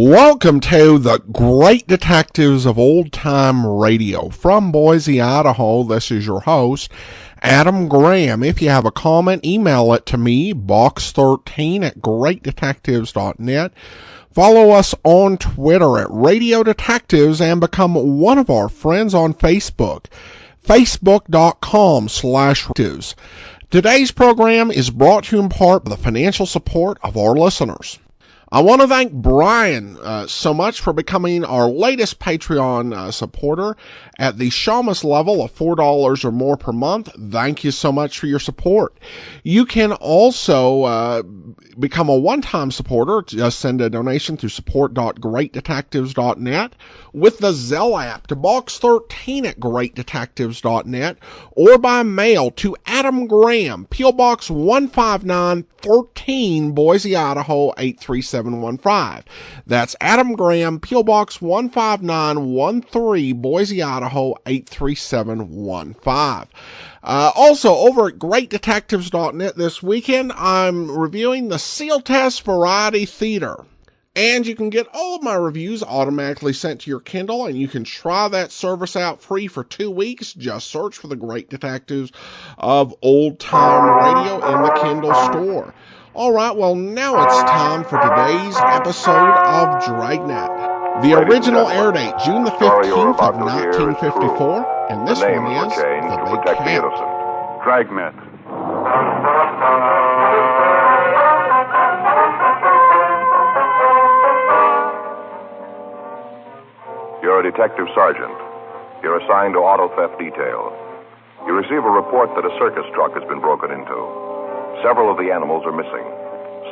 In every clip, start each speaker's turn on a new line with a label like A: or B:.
A: Welcome to the Great Detectives of Old Time Radio. From Boise, Idaho, this is your host, Adam Graham. If you have a comment, email it to me, box13@greatdetectives.net. Follow us on Twitter at Radio Detectives and become one of our friends on Facebook, facebook.com/detectives. Today's program is brought to you in part by the financial support of our listeners. I want to thank Brian so much for becoming our latest Patreon supporter at the Shamus level of $4 or more per month. Thank you so much for your support. You can also become a one-time supporter. Just send a donation through support.greatdetectives.net with the Zelle app to box13@greatdetectives.net or by mail to Adam Graham, P.O. Box 15913, Boise, Idaho 83715. That's Adam Graham, P.O. Box 15913, Boise, Idaho 83715. Also, over at greatdetectives.net this weekend, I'm reviewing the Seal Test Variety Theater. And you can get all of my reviews automatically sent to your Kindle, and you can try that service out free for 2 weeks. Just search for the Great Detectives of Old Time Radio in the Kindle store. All right, well, now it's time for today's episode of Dragnet. The original air date, June the 15th of 1954, and this one is The Big Cat.
B: Dragnet. You're a detective sergeant. You're assigned to auto theft detail. You receive a report that a circus truck has been broken into. Several of the animals are missing.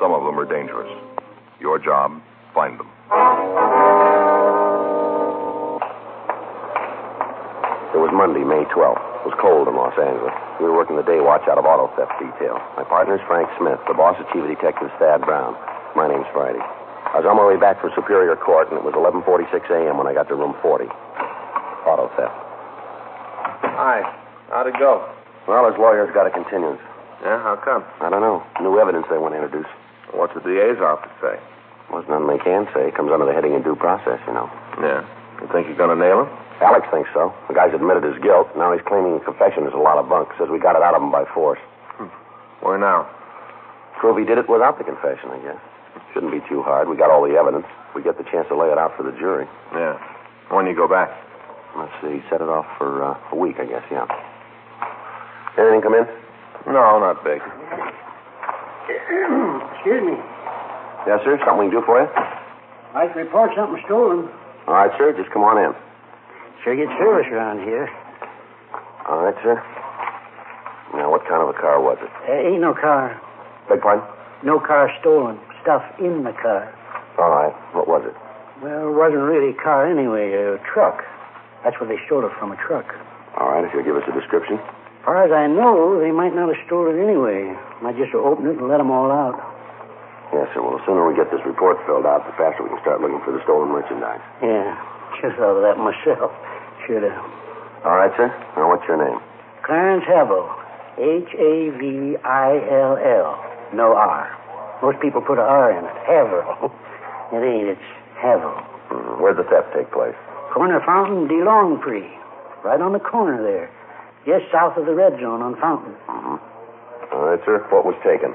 B: Some of them are dangerous. Your job, find them.
C: It was Monday, May 12th. It was cold in Los Angeles. We were working the day watch out of auto theft detail. My partner's Frank Smith. The boss is Chief of Detectives Thad Brown. My name's Friday. I was on my way back from Superior Court, and it was 11:46 a.m. when I got to room 40. Auto theft.
D: Hi. How'd it go?
C: Well, his lawyer's got a continuance.
D: Yeah, how come?
C: I don't know. New evidence they want to introduce.
D: What's the DA's office say?
C: Well, there's nothing they can say. It comes under the heading of due process, you know.
D: Yeah. You think you're going to nail him?
C: Alex thinks so. The guy's admitted his guilt. Now he's claiming his confession is a lot of bunk. Says we got it out of him by force.
D: Where now?
C: Prove he did it without the confession, I guess. Shouldn't be too hard. We got all the evidence. We get the chance to lay it out for the jury.
D: Yeah. When you go back?
C: Let's see. Set it off for a week, I guess, yeah. Anything come in?
D: No, not big.
E: Excuse me.
C: Yes, sir. Something we can do for you?
E: I'd like to report something stolen.
C: All right, sir. Just come on in.
E: Sure gets service around here.
C: All right, sir. Now, what kind of a car was it?
E: Ain't no car.
C: Beg pardon?
E: No car stolen. Stuff in the car.
C: All right. What was it?
E: Well, it wasn't really a car anyway. A truck. That's where they stole it from, a truck.
C: All right. If you'll give us a description.
E: As far as I know, they might not have stolen it anyway. Might just open it and let them all out.
C: Yes, sir. Well, the sooner we get this report filled out, the faster we can start looking for the stolen merchandise.
E: Yeah. Should have thought of that myself. Should have.
C: All right, sir. Now, what's your name?
E: Clarence Havill. Havill. No R. Most people put a R in it. Havill. It ain't. It's Havill.
C: Where'd the theft take place?
E: Corner Fountain, DeLongpre. Right on the corner there. Just south of the red zone on Fountain.
C: All right, sir. What was taken?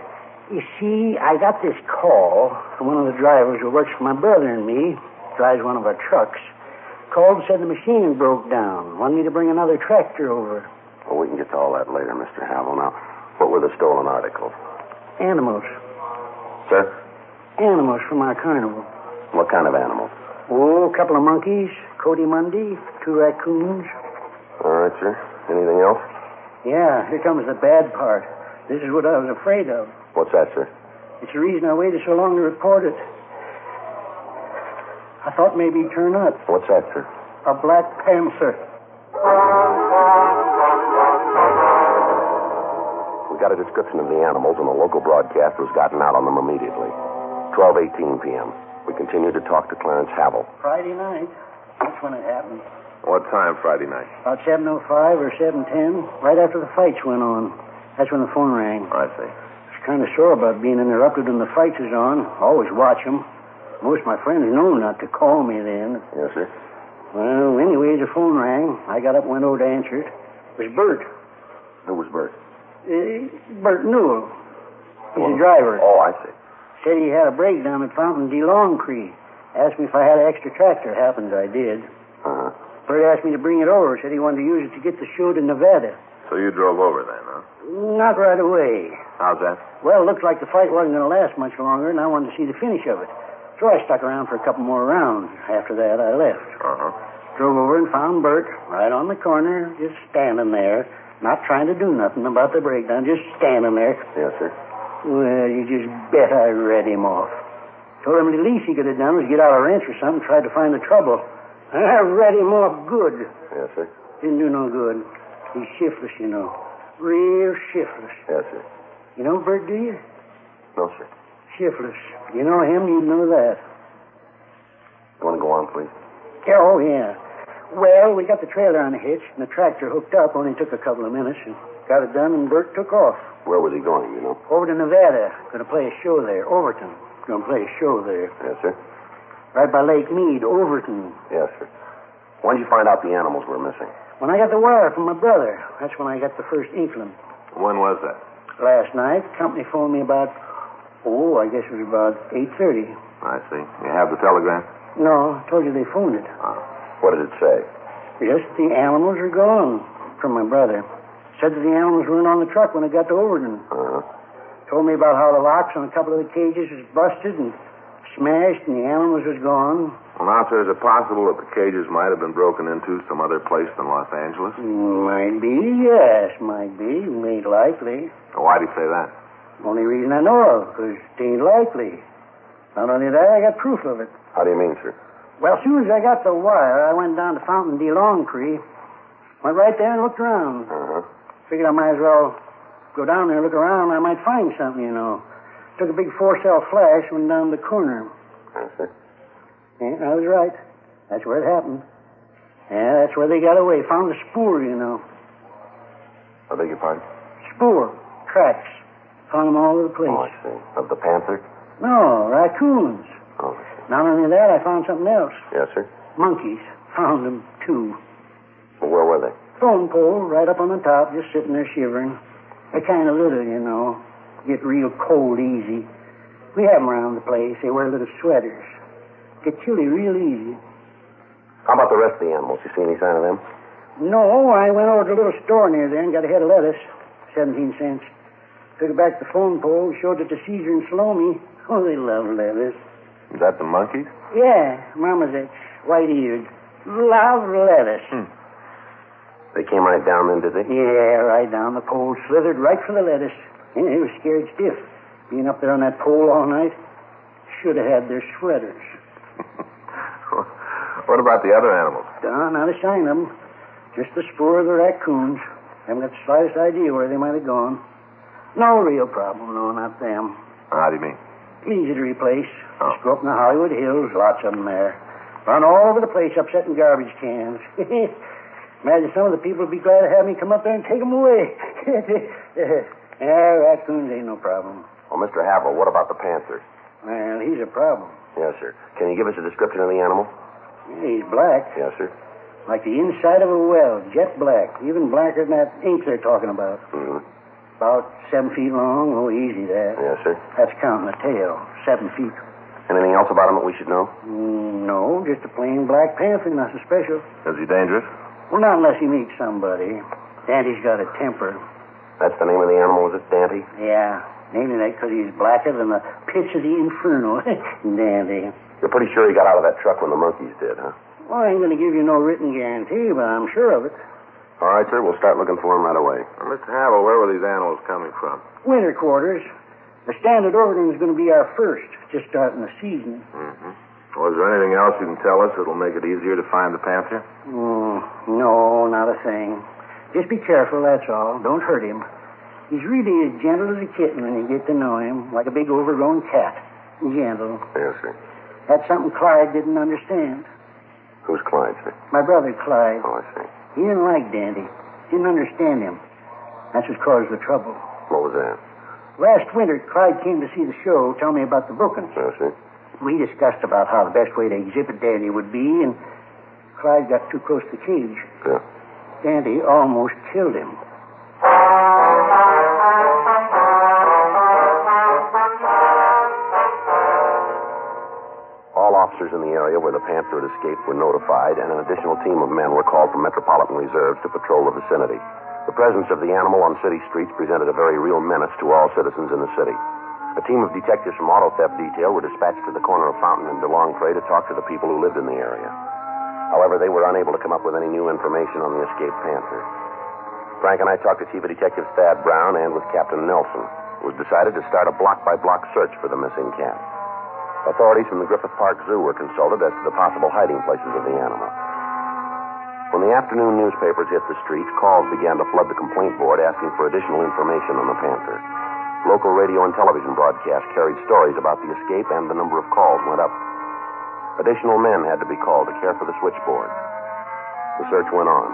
E: You see, I got this call from one of the drivers who works for my brother and me. Drives one of our trucks. Called and said the machine broke down. Wanted me to bring another tractor over.
C: Well, we can get to all that later, Mr. Havill. Now, what were the stolen articles?
E: Animals.
C: Sir?
E: Animals from our carnival.
C: What kind of animals?
E: Oh, a couple of monkeys, Cody Mundy, 2 raccoons.
C: All right, sir. Anything else?
E: Yeah, here comes the bad part. This is what I was afraid of.
C: What's that, sir?
E: It's the reason I waited so long to report it. I thought maybe he'd turn up.
C: What's that, sir?
E: A black panther.
C: We got a description of the animals, and the local broadcast was gotten out on them immediately. 12:18 p.m. We continued to talk to Clarence Havill.
E: Friday night. That's when it happened.
D: What time Friday night?
E: About 7:05 or 7:10, right after the fights went on. That's when the phone rang.
D: I see.
E: I was kind of sore about being interrupted when the fights is on. Always watch them. Most of my friends know not to call me then.
C: Yes, sir.
E: Well, anyway, the phone rang. I got up and went over to answer it. It was Bert.
C: Who was Bert?
E: Bert Newell. He's a driver.
C: Oh, I see.
E: Said he had a breakdown at Fountain de Longcree. Asked me if I had an extra tractor. Happens I did.
C: Uh-huh.
E: Bert asked me to bring it over. Said he wanted to use it to get the show to Nevada.
D: So you drove over then, huh?
E: Not right away.
D: How's that?
E: Well, it looked like the fight wasn't going to last much longer, and I wanted to see the finish of it. So I stuck around for a couple more rounds. After that, I left.
D: Uh-huh.
E: Drove over and found Bert right on the corner, just standing there, not trying to do nothing about the breakdown, just standing there.
C: Yes, sir.
E: Well, you just bet I read him off. Told him the least he could have done was get out of wrench or something, tried to find the trouble. I read him off good.
C: Yes, sir.
E: Didn't do no good. He's shiftless, you know. Real shiftless.
C: Yes, sir.
E: You know Bert, do you?
C: No, sir.
E: Shiftless. You know him, you'd know that.
C: You want to go on, please?
E: Oh, yeah. Well, we got the trailer on the hitch, and the tractor hooked up. Only took a couple of minutes, and got it done, and Bert took off.
C: Where was he going, you know?
E: Over to Nevada. Going to play a show there. Overton. Going to play a show there.
C: Yes, sir.
E: Right by Lake Mead, Overton.
C: Yes, sir. When did you find out the animals were missing?
E: When I got the wire from my brother, that's when I got the first inkling.
D: When was that?
E: Last night, the company phoned me about, I guess it was about 8:30.
D: I see. You have the telegram?
E: No, I told you they phoned it.
C: What did it say?
E: Just the animals are gone, from my brother. Said that the animals weren't on the truck when it got to Overton.
C: Uh-huh.
E: Told me about how the locks on a couple of the cages was busted and smashed and the animals was gone.
D: Well, now, sir, is it possible that the cages might have been broken into some other place than Los Angeles?
E: Might be, yes, might be. Ain't likely.
D: Well, why'd he say that?
E: Only reason I know of, because it ain't likely. Not only that, I got proof of it.
C: How do you mean, sir?
E: Well, as soon as I got the wire, I went down to Fountain de Longcree. Went right there and looked around.
C: Uh-huh.
E: Figured I might as well go down there and look around. I might find something, you know. Took a big 4-cell flash, went down the corner.
C: Yes, sir.
E: Yeah, I was right. That's where it happened. Yeah, that's where they got away. Found the spoor, you know.
C: I beg your pardon?
E: Spoor. Tracks. Found them all over the place.
C: Oh, I see. Of the panther?
E: No, raccoons.
C: Oh, I see.
E: Not only that, I found something else.
C: Yes, sir.
E: Monkeys. Found them, too.
C: Well, where were they?
E: Phone pole, right up on the top, just sitting there shivering. They kind of little, you know. Get real cold easy. We have them around the place. They wear little sweaters. Get chilly real easy.
C: How about the rest of the animals? You see any sign of them?
E: No, I went over to a little store near there and got a head of lettuce. 17 cents. Took it back to the phone pole, showed it to Caesar and Salome. Oh, they love lettuce.
D: Is that the monkeys?
E: Yeah, Mama's a white-eared. Love lettuce.
C: They came right down then, did they?
E: Yeah, right down. The pole slithered right for the lettuce. Yeah, they were scared stiff. Being up there on that pole all night. Should have had their sweaters.
D: What about the other animals?
E: Not a sign of them. Just the spoor of the raccoons. Haven't got the slightest idea where they might have gone. No real problem, no, not them.
D: How do you mean?
E: Easy to replace. Just go up in the Hollywood Hills, lots of them there. Run all over the place, upsetting garbage cans. Imagine some of the people would be glad to have me come up there and take them away. Raccoons ain't no problem.
C: Well, Mr. Haverhill, what about the panther?
E: Well, he's a problem.
C: Yes, sir. Can you give us a description of the animal?
E: He's black.
C: Yes, sir.
E: Like the inside of a well, jet black. Even blacker than that ink they're talking about.
C: Mm-hmm.
E: About 7 feet long. Oh, easy that.
C: Yes, sir.
E: That's counting the tail. 7 feet.
C: Anything else about him that we should know?
E: No, just a plain black panther, nothing special.
D: Is he dangerous?
E: Well, not unless he meets somebody. Dandy's got a temper.
C: That's the name of the animal, is it, Dante?
E: Yeah, naming that because he's blacker than the pits of the inferno. Dandy.
C: You're pretty sure he got out of that truck when the monkeys did, huh?
E: Well, I ain't going to give you no written guarantee, but I'm sure of it.
C: All right, sir. We'll start looking for him right away.
D: Well, Mr. Havel, where were these animals coming from?
E: Winter quarters. The standard Overton is going to be our first, just starting the season.
D: Mm-hmm. Well, is there anything else you can tell us that'll make it easier to find the panther?
E: No, not a thing. Just be careful, that's all. Don't hurt him. He's really as gentle as a kitten when you get to know him, like a big overgrown cat. Gentle.
C: Yes, sir.
E: That's something Clyde didn't understand.
C: Who's Clyde, sir?
E: My brother, Clyde.
C: Oh, I see.
E: He didn't like Dandy. Didn't understand him. That's what caused the trouble.
C: What was that?
E: Last winter, Clyde came to see the show, tell me about the bookings.
C: Yes, sir.
E: We discussed about how the best way to exhibit Dandy would be, and Clyde got too close to the cage.
C: Yeah.
E: Dandy almost killed him.
C: All officers in the area where the Panther had escaped were notified, and an additional team of men were called from Metropolitan Reserves to patrol the vicinity. The presence of the animal on city streets presented a very real menace to all citizens in the city. A team of detectives from Auto Theft Detail were dispatched to the corner of Fountain and DeLongpre to talk to the people who lived in the area. However, they were unable to come up with any new information on the escaped Panther. Frank and I talked to Chief of Detectives Thad Brown and with Captain Nelson. It was decided to start a block-by-block search for the missing cat. Authorities from the Griffith Park Zoo were consulted as to the possible hiding places of the animal. When the afternoon newspapers hit the streets, calls began to flood the complaint board asking for additional information on the Panther. Local radio and television broadcasts carried stories about the escape, and the number of calls went up. Additional men had to be called to care for the switchboard. The search went on.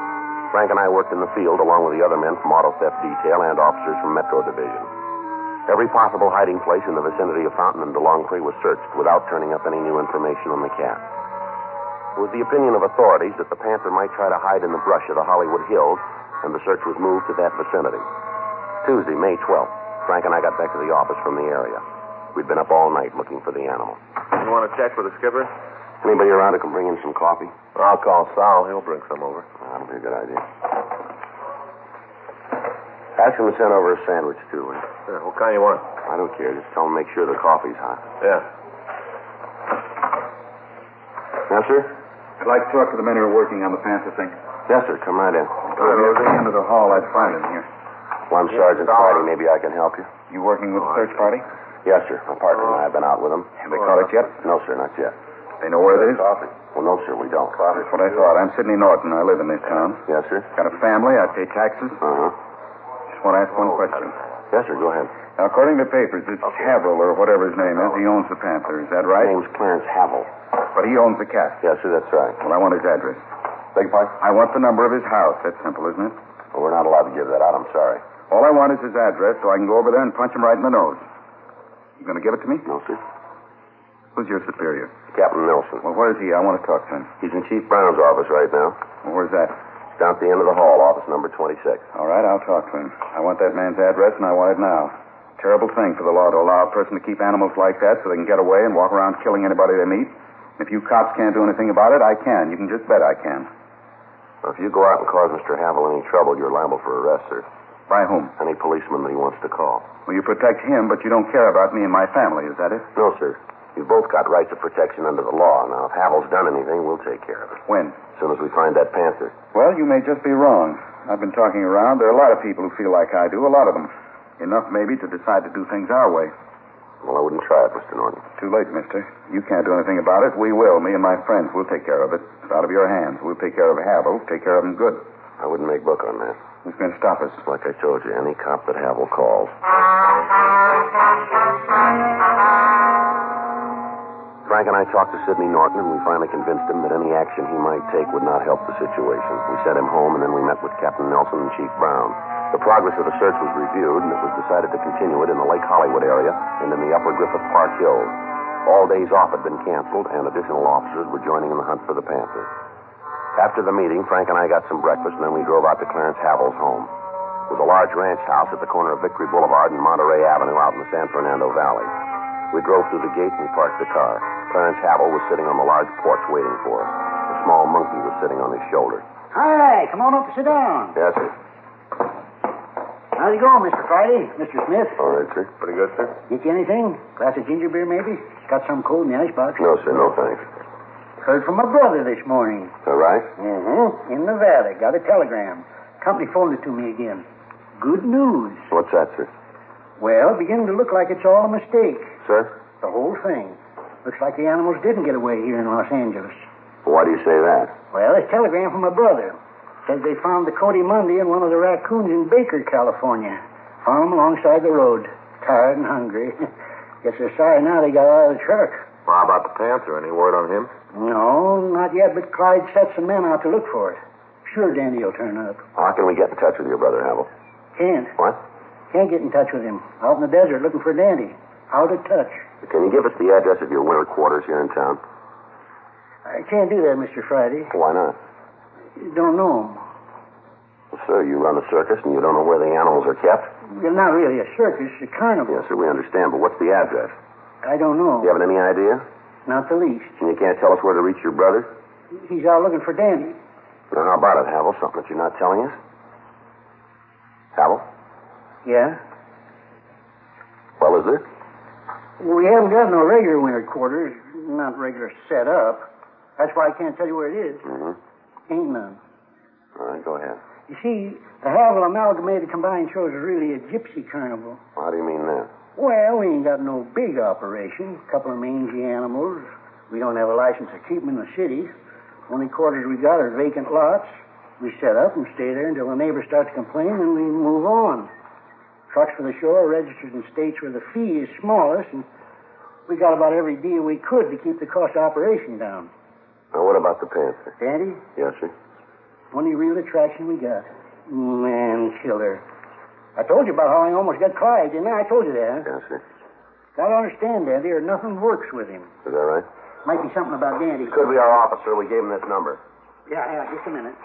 C: Frank and I worked in the field along with the other men from Auto Theft Detail and officers from Metro Division. Every possible hiding place in the vicinity of Fountain and DeLongpre was searched without turning up any new information on the cat. It was the opinion of authorities that the Panther might try to hide in the brush of the Hollywood Hills, and the search was moved to that vicinity. Tuesday, May 12th, Frank and I got back to the office from the area. We'd been up all night looking for the animal.
D: You want to check with the skipper?
C: Anybody around who can bring in some coffee?
D: I'll call Sal. He'll bring some over.
C: That'll be a good idea. Ask him to send over a sandwich, too, will you?
D: Yeah, what kind you want?
C: I don't care. Just tell him to make sure the coffee's hot.
D: Yeah.
C: Yes, sir?
F: I'd like to talk to the men who are working on the Panther thing.
C: Yes, sir. Come right in.
F: If I was at the end of the hall, I'd find him here.
C: Well, I'm Sergeant Friday. Maybe I can help you.
F: You working with the search party?
C: Yes, sir. My partner and I have been out with them.
F: Have they caught it yet?
C: No, sir, not yet.
F: They know where it is?
C: Coffee. Well, no, sir, we don't.
F: That's what I thought. I'm Sidney Norton. I live in this town.
C: Yes, sir.
F: Got a family. I pay taxes.
C: Uh-huh.
F: Just want to ask one question.
C: Yes, sir, go ahead.
F: Now, according to the papers, this Haverhill, or whatever his name is, he owns the Panther. Is that right?
C: His name's Clarence Havel.
F: But he owns the cat.
C: Yes, sir, that's right.
F: Well, I want his address.
C: Beg your pardon?
F: I want the number of his house. That's simple, isn't it?
C: Well, we're not allowed to give that out. I'm sorry.
F: All I want is his address so I can go over there and punch him right in the nose. You going to give it to me?
C: No, sir.
F: Who's your superior?
C: Captain Nelson.
F: Well, where is he? I want to talk to him.
C: He's in Chief Brown's office right now.
F: Well, where's that?
C: It's down at the end of the hall, office number 26.
F: All right, I'll talk to him. I want that man's address, and I want it now. Terrible thing for the law to allow a person to keep animals like that so they can get away and walk around killing anybody they meet. If you cops can't do anything about it, I can. You can just bet I can.
C: Well, if you go out and cause Mr. Havel any trouble, you're liable for arrest, sir.
F: By whom?
C: Any policeman that he wants to call.
F: Well, you protect him, but you don't care about me and my family, is that it?
C: No, sir. You've both got rights of protection under the law. Now, if Havel's done anything, we'll take care of it.
F: When?
C: As soon as we find that Panther.
F: Well, you may just be wrong. I've been talking around. There are a lot of people who feel like I do, a lot of them. Enough, maybe, to decide to do things our way.
C: Well, I wouldn't try it, Mr. Norton.
F: Too late, mister. You can't do anything about it. We will. Me and my friends. We'll take care of it. It's out of your hands. We'll take care of Havel. Take care of him good.
C: I wouldn't make book on that.
F: Who's going to stop us?
C: Like I told you, any cop that Havel calls. Frank and I talked to Sidney Norton, and we finally convinced him that any action he might take would not help the situation. We sent him home, and then we met with Captain Nelson and Chief Brown. The progress of the search was reviewed, and it was decided to continue it in the Lake Hollywood area and in the upper Griffith Park Hills. All days off had been canceled, and additional officers were joining in the hunt for the Panther. After the meeting, Frank and I got some breakfast, and then we drove out to Clarence Havel's home. It was a large ranch house at the corner of Victory Boulevard and Monterey Avenue out in the San Fernando Valley. We drove through the gate and we parked the car. Clarence Havel was sitting on the large porch waiting for us. A small monkey was sitting on his shoulder.
E: Hi, come on up and sit down.
C: Yes, sir.
E: How's it going, Mr. Friday? Mr. Smith?
C: All right, sir. Pretty good, sir?
E: Get you anything? Glass of ginger beer, maybe? Got some cold in the icebox.
C: No, sir. No, thanks.
E: Heard from my brother this morning.
C: All right?
E: Mm-hmm. In Nevada. Got a telegram. Company phoned it to me again. Good news.
C: What's that, sir?
E: Well, beginning to look like it's all a mistake.
C: Sir?
E: The whole thing. Looks like the animals didn't get away here in Los Angeles.
C: Why do you say that?
E: Well, it's a telegram from my brother. Says they found the Cody Monday and one of the raccoons in Baker, California. Found them alongside the road. Tired and hungry. Guess they're sorry now they got out of the truck.
D: Well, how about the Panther? Any word on him?
E: No, not yet, but Clyde set some men out to look for it. Sure Dandy will turn up.
C: How can we get in touch with your brother, Havel?
E: Can't.
C: What?
E: Can't get in touch with him. Out in the desert looking for Dandy. Out of touch.
C: Can you give us the address of your winter quarters here in town?
E: I can't do that, Mr. Friday.
C: Why not?
E: You don't know 'em.
C: Well, sir, you run a circus and you don't know where the animals are kept?
E: You're not really a circus, a carnival.
C: Yes, sir, we understand, but what's the address?
E: I don't know.
C: You haven't any idea?
E: Not the least.
C: And you can't tell us where to reach your brother?
E: He's out looking for Dandy.
C: Now, how about it, Havel? Something that you're not telling us? Havel?
E: Yeah?
C: Well, is there?
E: We haven't got no regular winter quarters, not regular set up. That's why I can't tell you where it is.
C: Mm-hmm.
E: Ain't none.
C: All right, go ahead.
E: You see, the Havel Amalgamated Combined Shows is really a gypsy carnival.
C: How do you mean that?
E: Well, we ain't got no big operation. A couple of mangy animals. We don't have a license to keep them in the city. Only quarters we got are vacant lots. We set up and stay there until the neighbors start to complain, and we move on. Trucks for the show are registered in states where the fee is smallest, and we got about every deal we could to keep the cost of operation down.
C: Now, what about the Panther?
E: Dandy?
C: Yes, sir.
E: Only real attraction we got. Man killer. I told you about how I almost got Clyde, didn't I? I told you that.
C: Yes, sir.
E: Gotta understand, Dandy, or nothing works with him.
C: Is that right?
E: Might be something about Dandy.
C: Could be our officer. We gave him this number.
E: Yeah, just a minute.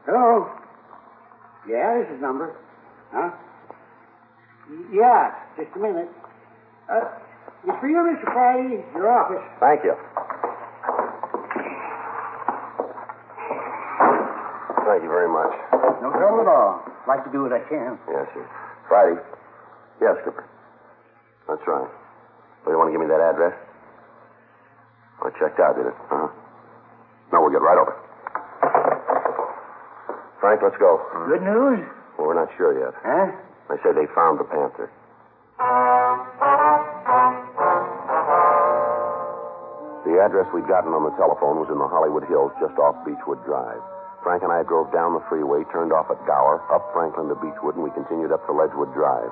E: Hello? Yeah, this is number. Huh? Yeah, just a minute. It's for you, Mr. Friday, your office.
C: Thank you. Thank you very much.
E: No trouble at all. Like to do what I can.
C: Yes, sir. Friday. Yes, Skipper. That's right. Well, you want to give me that address? I checked out, did it? Uh-huh. No, we'll get right over. Frank, let's go.
E: Good news?
C: Well, we're not sure yet.
E: Huh?
C: They say they found the Panther. The address we'd gotten on the telephone was in the Hollywood Hills just off Beechwood Drive. Frank and I drove down the freeway, turned off at Gower, up Franklin to Beechwood, and we continued up to Ledgewood Drive.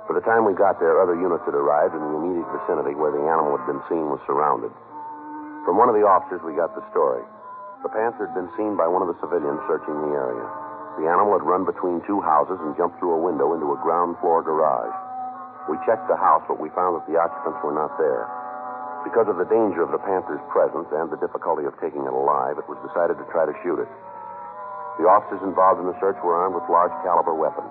C: By the time we got there, other units had arrived, and the immediate vicinity where the animal had been seen was surrounded. From one of the officers, we got the story. The Panther had been seen by one of the civilians searching the area. The animal had run between two houses and jumped through a window into a ground floor garage. We checked the house, but we found that the occupants were not there. Because of the danger of the Panther's presence and the difficulty of taking it alive, it was decided to try to shoot it. The officers involved in the search were armed with large caliber weapons.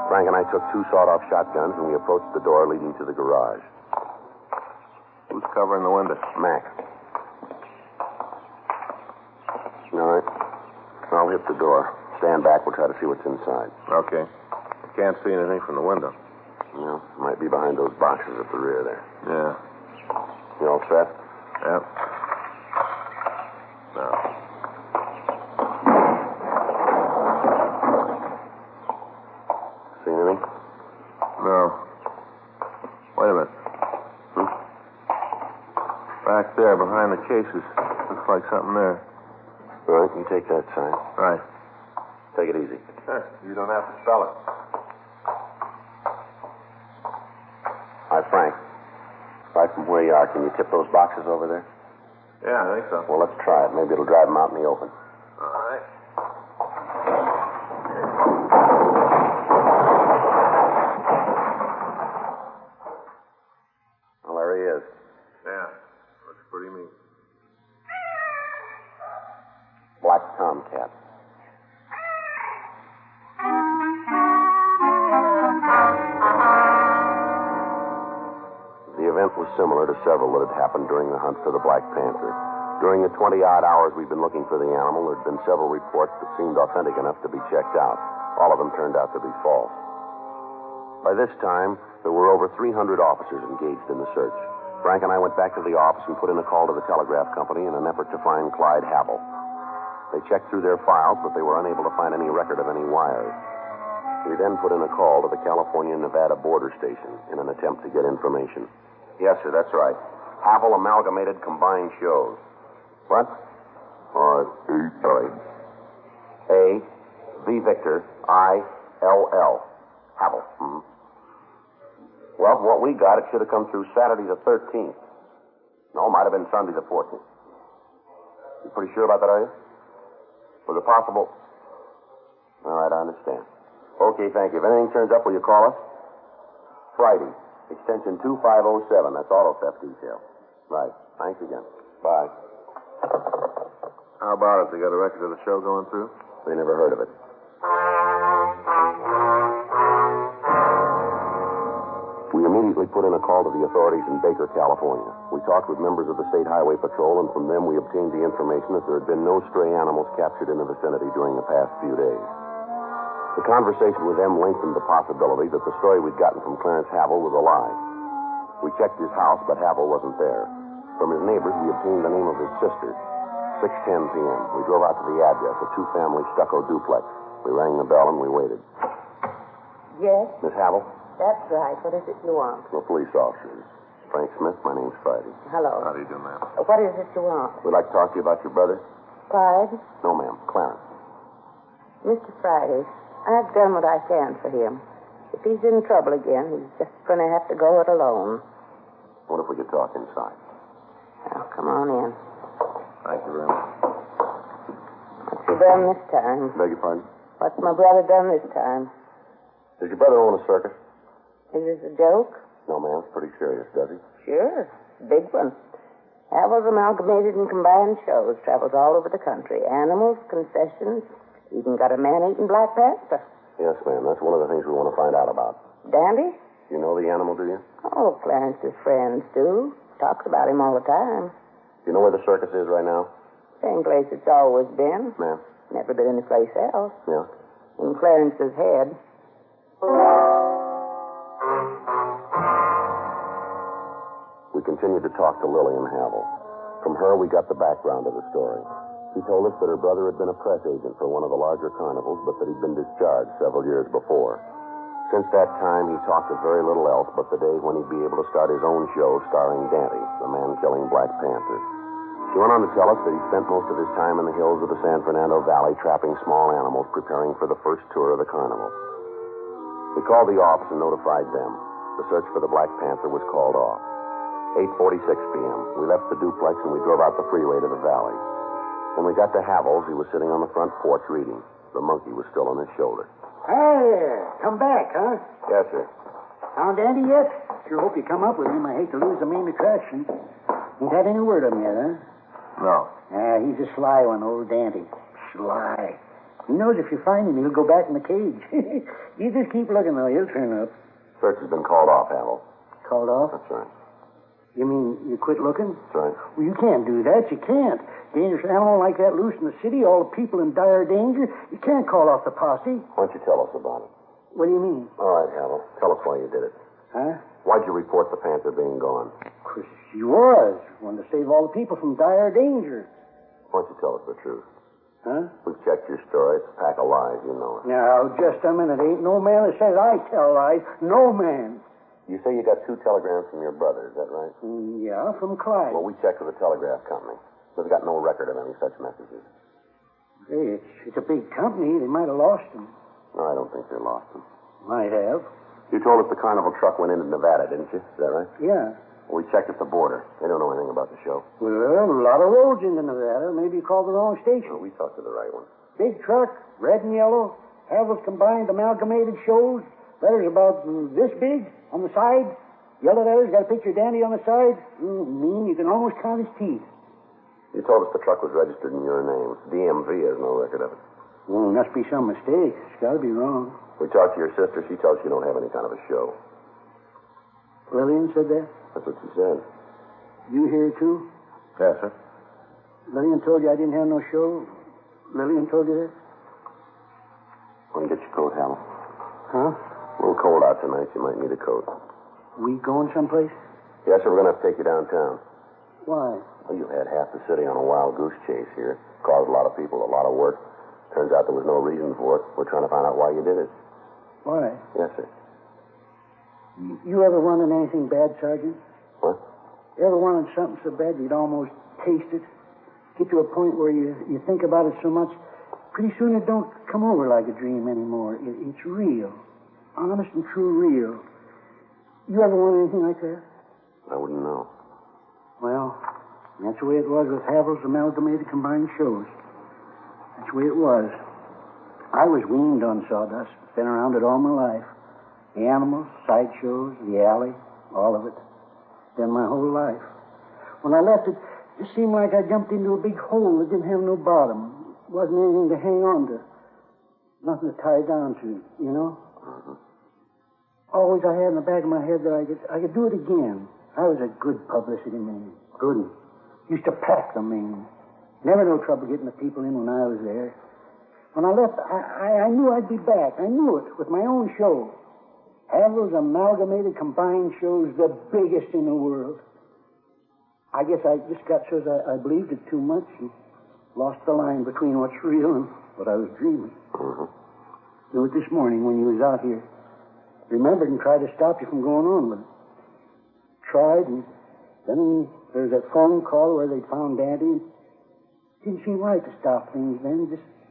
C: Frank and I took two sawed-off shotguns, and we approached the door leading to the garage.
D: Who's covering the window?
C: Mac. All right. I'll hit the door. Stand back. We'll try to see what's inside.
D: Okay. I can't see anything from the window.
C: No, might be behind those boxes at the rear there.
D: Yeah.
C: You all set?
D: Yep. No.
C: See anything?
D: No. Wait a minute. Back there, behind the cases. Looks like something there.
C: All right, you take that side.
D: Right.
C: Take it easy.
D: Sure. You don't have to spell it.
C: Hi, Frank. Right from where you are, can you tip those boxes over there?
D: Yeah, I think so.
C: Well, let's try it. Maybe it'll drive them out in the open.
D: All right.
C: Well, there he is.
D: Yeah. Looks pretty neat.
C: Black tomcat. The event was similar to several that had happened during the hunt for the Black Panther. During the 20-odd hours we've been looking for the animal, there had been several reports that seemed authentic enough to be checked out. All of them turned out to be false. By this time, there were over 300 officers engaged in the search. Frank and I went back to the office and put in a call to the telegraph company in an effort to find Clyde Havel. They checked through their files, but they were unable to find any record of any wires. We then put in a call to the California-Nevada border station in an attempt to get information. Yes, sir, that's right. Havel Amalgamated Combined Shows. What? Sorry. A, V Victor, I, L, L. Havel. Mm-hmm. Well, from what we got, it should have come through Saturday the 13th. No, it might have been Sunday the 14th. You pretty sure about that, are you? Was it possible? All right, I understand. Okay, thank you. If anything turns up, will you call us? Friday, extension 2507. That's auto theft detail. Right. Thanks again. Bye.
D: How about it? They got a record of the show going through?
C: They never heard of it. We immediately put in a call to the authorities in Baker, California. We talked with members of the State Highway Patrol, and from them we obtained the information that there had been no stray animals captured in the vicinity during the past few days. The conversation with them lengthened the possibility that the story we'd gotten from Clarence Havel was a lie. We checked his house, but Havel wasn't there. From his neighbors, we obtained the name of his sister. 6:10 p.m. We drove out to the address, a two-family stucco duplex. We rang the bell and we waited.
G: Yes,
C: Miss Havel?
G: that's right. What is it you want?
C: No police officers. Frank Smith, my name's Friday.
G: Hello.
D: How do you do, ma'am?
G: What is it you want?
C: We'd like to talk to you about your brother.
G: Clyde?
C: No, ma'am. Clarence.
G: Mr. Friday, I've done what I can for him. If he's in trouble again, he's just going to have to go it alone.
C: What if we could talk inside?
G: Now, come on in.
D: Thank you very much.
G: What's he done this time?
C: Beg your pardon?
G: What's my brother done this time?
C: Does your brother own a circus?
G: Is this a joke?
C: No, ma'am. It's pretty serious, does he?
G: Sure. Big one. Havel's Amalgamated and Combined Shows. Travels all over the country. Animals, concessions. Even got a man-eating Black Panther.
C: Yes, ma'am. That's one of the things we want to find out about.
G: Dandy?
C: You know the animal, do you?
G: Oh, Clarence's friends do. Talks about him all the time.
C: You know where the circus is right now?
G: Same place it's always been.
C: Ma'am?
G: Never been any place else.
C: Yeah.
G: In Clarence's head.
C: We continued to talk to Lillian Havel. From her, we got the background of the story. She told us that her brother had been a press agent for one of the larger carnivals, but that he'd been discharged several years before. Since that time, he talked of very little else but the day when he'd be able to start his own show starring Dante, the man-killing Black Panther. She went on to tell us that he spent most of his time in the hills of the San Fernando Valley trapping small animals, preparing for the first tour of the carnival. We called the office and notified them. The search for the Black Panther was called off. 8:46 p.m. We left the duplex and we drove out the freeway to the valley. When we got to Havel's, he was sitting on the front porch reading. The monkey was still on his shoulder.
E: Hey, come back, huh?
C: Yes, sir.
E: Found Andy yet? Sure hope you come up with him. I hate to lose the main attraction. Ain't had any word of him yet, huh?
D: No.
E: He's a sly one, old Dante. Sly. He knows if you find him, he'll go back in the cage. You just keep looking, though. He'll turn up.
C: Search has been called off, Havel.
E: Called off?
C: That's right.
E: You mean you quit looking?
C: That's right.
E: Well, you can't do that. You can't. Dangerous animal like that loose in the city, all the people in dire danger. You can't call off the posse.
C: Why don't you tell us about it?
E: What do you mean?
C: All right, Havel. Tell us why you did it.
E: Huh?
C: Why'd you report the panther being gone?
E: 'Cause she was. Wanted to save all the people from dire danger.
C: Why don't you tell us the truth?
E: Huh?
C: We've checked your story. It's a pack of lies, you know it.
E: Now, just a minute. Ain't no man that says I tell lies. No man.
C: You say you got 2 telegrams from your brother, is that right?
E: Yeah, from Clyde.
C: Well, we checked with the telegraph company. They've got no record of any such messages.
E: Hey, it's a big company. They might have lost them.
C: No, I don't think they lost them.
E: Might have.
C: You told us the carnival truck went into Nevada, didn't you? Is that right?
E: Yeah.
C: Well, we checked at the border. They don't know anything about the show.
E: Well, a lot of roads into Nevada. Maybe you called the wrong station.
C: Well, we talked to the right one.
E: Big truck, red and yellow, Havel's Combined Amalgamated Shows. Letters about this big on the side. Yellow letters, got a picture of Dandy on the side. Mean you can almost count his teeth.
C: You told us the truck was registered in your name. DMV has no record of it.
E: Must be some mistake. It's got to be wrong.
C: We talked to your sister. She tells us you don't have any kind of a show.
E: Lillian said that?
C: That's what she said.
E: You hear too?
D: Yes, sir.
E: Lillian told you I didn't have no show? Lillian told you that?
C: Why don't you get your coat, Hal?
E: Huh?
C: A little cold out tonight. You might need a coat.
E: We going someplace?
C: Yes, sir. We're going to have to take you downtown.
E: Why?
C: Well, you had half the city on a wild goose chase here. Caused a lot of people a lot of work. Turns out there was no reason for it. We're trying to find out why you did it.
E: Why?
C: Yes, sir.
E: You ever wanted anything bad, Sergeant?
C: What?
E: You ever wanted something so bad you'd almost taste it? Get to a point where you think about it so much, pretty soon it don't come over like a dream anymore. It's real. Honest and true real. You ever wanted anything like that?
C: I wouldn't know.
E: Well, that's the way it was with Havel's Amalgamated Combined Shows. That's the way it was. I was weaned on sawdust. Been around it all my life. The animals, sideshows, the alley, all of it. Been my whole life. When I left it, it seemed like I jumped into a big hole that didn't have no bottom. Wasn't anything to hang on to. Nothing to tie down to, you know? Always I had in the back of my head that I could do it again. I was a good publicity man. Good. Used to pack the man. Never no trouble getting the people in when I was there. When I left, I knew I'd be back. I knew it, with my own show. Have those amalgamated combined shows, the biggest in the world. I guess I just got so I believed it too much and lost the line between what's real and what I was dreaming. Knew it this morning when you was out here. Remembered and tried to stop you from going on with it. Tried, and then there was that phone call where they'd found Daddy. Didn't seem right to stop things then.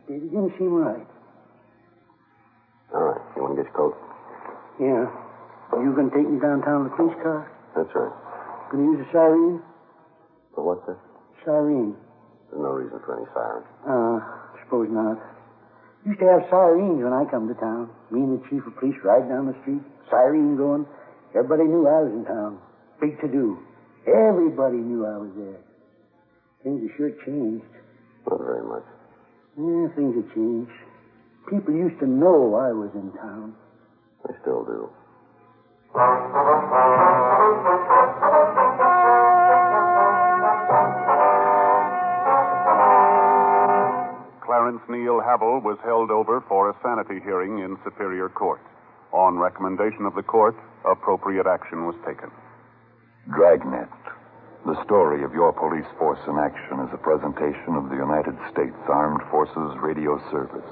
E: It didn't seem right.
C: All right. You want to get your coat?
E: Yeah. You gonna take me downtown in the police car?
C: That's right.
E: Gonna use a siren?
C: For what's this?
E: Siren.
C: There's no reason for any siren.
E: Suppose not. Used to have sirens when I come to town. Me and the chief of police ride down the street. Siren going. Everybody knew I was in town. Big to-do. Everybody knew I was there. Things have sure changed.
C: Not very much.
E: Yeah, things have changed. People used to know I was in town.
C: They still do.
H: Clarence Neil Havel was held over for a sanity hearing in Superior Court. On recommendation of the court, appropriate action was taken.
I: Dragnet, the story of your police force in action, is a presentation of the United States Armed Forces Radio Service.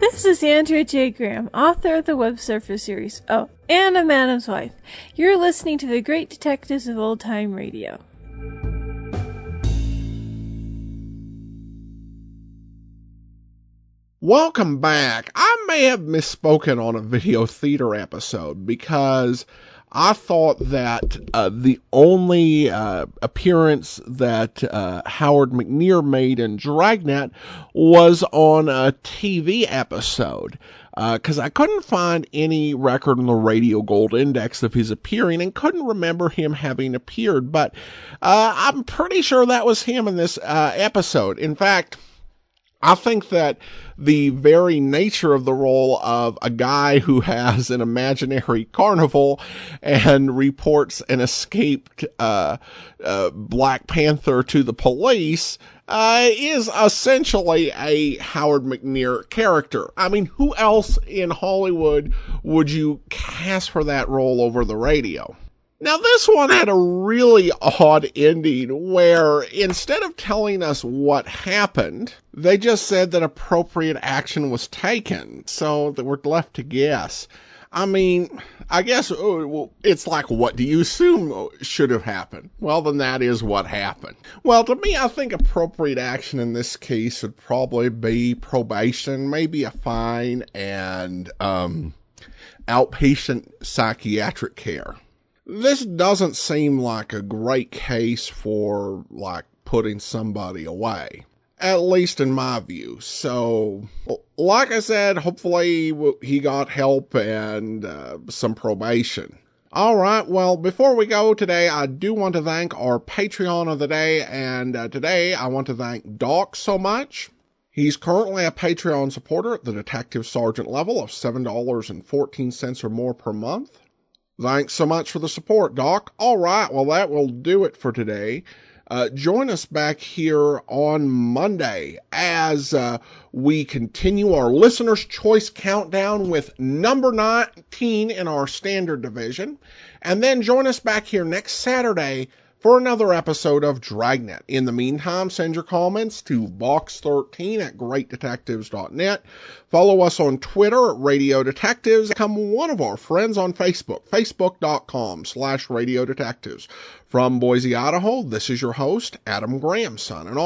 J: This is Andrea J. Graham, author of the Web Surfer series. Oh, and a Madam's Wife. You're listening to the Great Detectives of Old Time Radio.
A: Welcome back. I may have misspoken on a video theater episode because I thought that the only appearance that Howard McNear made in Dragnet was on a TV episode, because I couldn't find any record on the Radio Gold Index of his appearing and couldn't remember him having appeared, but I'm pretty sure that was him in this episode. In fact, I think that the very nature of the role of a guy who has an imaginary carnival and reports an escaped Black Panther to the police is essentially a Howard McNear character. I mean, who else in Hollywood would you cast for that role over the radio? Now, this one had a really odd ending where instead of telling us what happened, they just said that appropriate action was taken, so that we're left to guess. I mean, I guess it's like, what do you assume should have happened? Well, then that is what happened. Well, to me, I think appropriate action in this case would probably be probation, maybe a fine, and outpatient psychiatric care. This doesn't seem like a great case for, like, putting somebody away. At least in my view. So, like I said, hopefully he got help and some probation. Alright, well, before we go today, I do want to thank our Patreon of the day, and today I want to thank Doc so much. He's currently a Patreon supporter at the Detective Sergeant level of $7.14 or more per month. Thanks so much for the support, Doc. All right, well, that will do it for today. Join us back here on Monday as we continue our Listener's Choice Countdown with number 19 in our Standard Division. And then join us back here next Saturday for another episode of Dragnet. In the meantime, send your comments to box13@greatdetectives.net. Follow us on Twitter at Radio Detectives. Become one of our friends on Facebook, facebook.com/Radio Detectives. From Boise, Idaho, this is your host, Adam Graham, signing off.